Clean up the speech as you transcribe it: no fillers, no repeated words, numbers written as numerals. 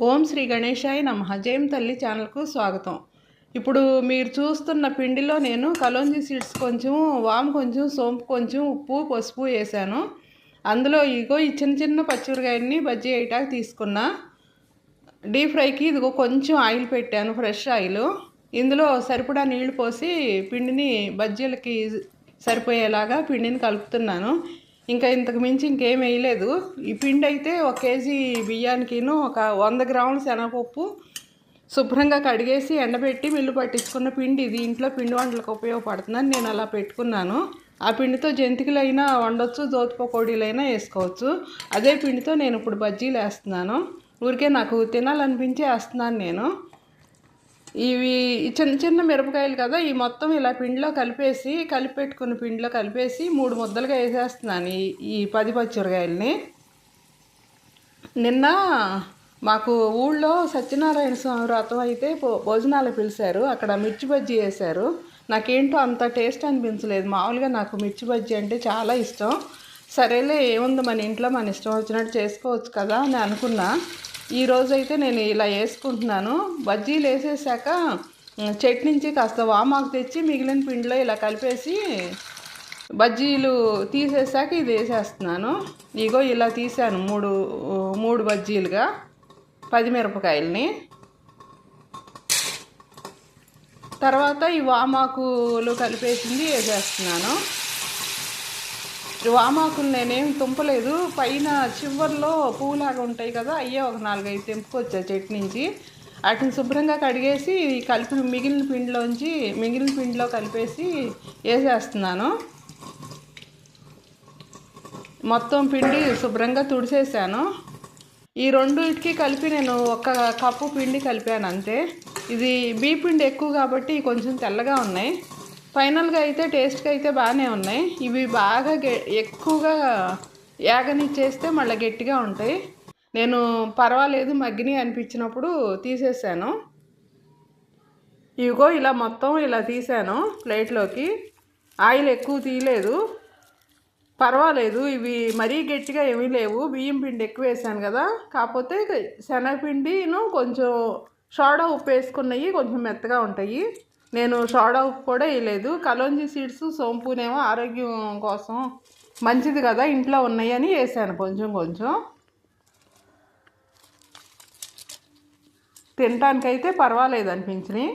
ఓం శ్రీ గణేశాయ నమః. జయం తల్లి ఛానల్కు స్వాగతం. ఇప్పుడు మీరు చూస్తున్న పిండిలో నేను కలోంజీ సీడ్స్ కొంచెం, వాము కొంచెం, సోంపు కొంచెం, ఉప్పు పసుపు వేసాను. అందులో ఇగో ఈ చిన్న చిన్న పచ్చిమిరకాయలని బజ్జీ వేయటానికి తీసుకున్నా. డీప్ ఫ్రైకి ఇదిగో కొంచెం ఆయిల్ పెట్టాను, ఫ్రెష్ ఆయిల్. ఇందులో సరిపడా నీళ్లు పోసి పిండిని బజ్జీలకి సరిపోయేలాగా పిండిని కలుపుతున్నాను. ఇంకా ఇంతకు మించి ఇంకేం వేయలేదు. ఈ పిండి అయితే 1 కేజీ బియ్యానికిను ఒక 100 గ్రాముల శనగపప్పు శుభ్రంగా కడిగేసి ఎండబెట్టి మిల్లు పట్టించుకున్న పిండి. ఇది ఇంట్లో పిండి వంటలకు ఉపయోగపడుతుందని నేను అలా పెట్టుకున్నాను. ఆ పిండితో జంతికలైనా వండొచ్చు, దోతి పకోడీలైనా వేసుకోవచ్చు. అదే పిండితో నేను ఇప్పుడు బజ్జీలు వేస్తున్నాను. ఊరికే నాకు తినాలనిపించి వేస్తున్నాను నేను. ఇవి చిన్న చిన్న మిరపకాయలు కదా, ఈ మొత్తం ఇలా పిండిలో కలిపి పెట్టుకున్న పిండిలో కలిపేసి 3 ముద్దలుగా వేసేస్తున్నాను ఈ 10 పచ్చిమిరకాయలని. నిన్న మాకు ఊళ్ళో సత్యనారాయణ స్వామి వ్రతం అయితే భోజనాలు పిలిచారు. అక్కడ మిర్చి బజ్జీ వేశారు. నాకేంటో అంత టేస్ట్ అనిపించలేదు. మామూలుగా నాకు మిర్చి బజ్జీ అంటే చాలా ఇష్టం. సరేలే, ఏముంది మన ఇంట్లో మన ఇష్టం వచ్చినట్టు చేసుకోవచ్చు కదా అని అనుకున్నా. ఈరోజైతే నేను ఇలా వేసుకుంటున్నాను. బజ్జీలు వేసేసాక చెట్టు నుంచి కాస్త వామాకు తెచ్చి మిగిలిన పిండిలో ఇలా కలిపేసి బజ్జీలు తీసేసాక ఇది వేసేస్తున్నాను. ఇగో ఇలా తీసాను మూడు బజ్జీలుగా 10 మిరపకాయలని. తర్వాత ఈ వామాకులు కలిపేసింది వేసేస్తున్నాను. వామాకులు నేనేం తుంపలేదు. పైన చివర్లో పువ్వులాగా ఉంటాయి కదా, అయ్యే ఒక 4-5 తెంపుకొచ్చా చెట్టు నుంచి. వాటిని శుభ్రంగా కడిగేసి మిగిలిన పిండిలో కలిపేసి వేసేస్తున్నాను. మొత్తం పిండి శుభ్రంగా తుడిసేసాను. ఈ రెండింటికి కలిపి నేను 1 కప్పు పిండి కలిపాను అంతే. ఇది బియ్య పిండి ఎక్కువ కాబట్టి కొంచెం తెల్లగా ఉన్నాయి. ఫైనల్గా అయితే టేస్ట్గా అయితే బాగానే ఉన్నాయి. ఇవి బాగా ఎక్కువగా యాగనిచ్చేస్తే మళ్ళీ గట్టిగా ఉంటాయి. నేను పర్వాలేదు మగ్గిని అనిపించినప్పుడు తీసేసాను. ఇవిగో ఇలా మొత్తం ఇలా తీసాను ప్లేట్లోకి. ఆయిల్ ఎక్కువ తీయలేదు, పర్వాలేదు. ఇవి మరీ గట్టిగా ఏమీ లేవు. బియ్యం పిండి ఎక్కువ వేసాను కదా, కాకపోతే శనగపిండిను కొంచెం సోడా ఉప్పు వేసుకున్నవి కొంచెం మెత్తగా ఉంటాయి. నేను సోడా ఉప్పు కూడా వేయలేదు. కలోంజీ సీడ్స్ సోంపునేమో ఆరోగ్యం కోసం మంచిది కదా, ఇంట్లో ఉన్నాయని వేసాను కొంచెం. తినటానికైతే పర్వాలేదు అనిపించినాయి.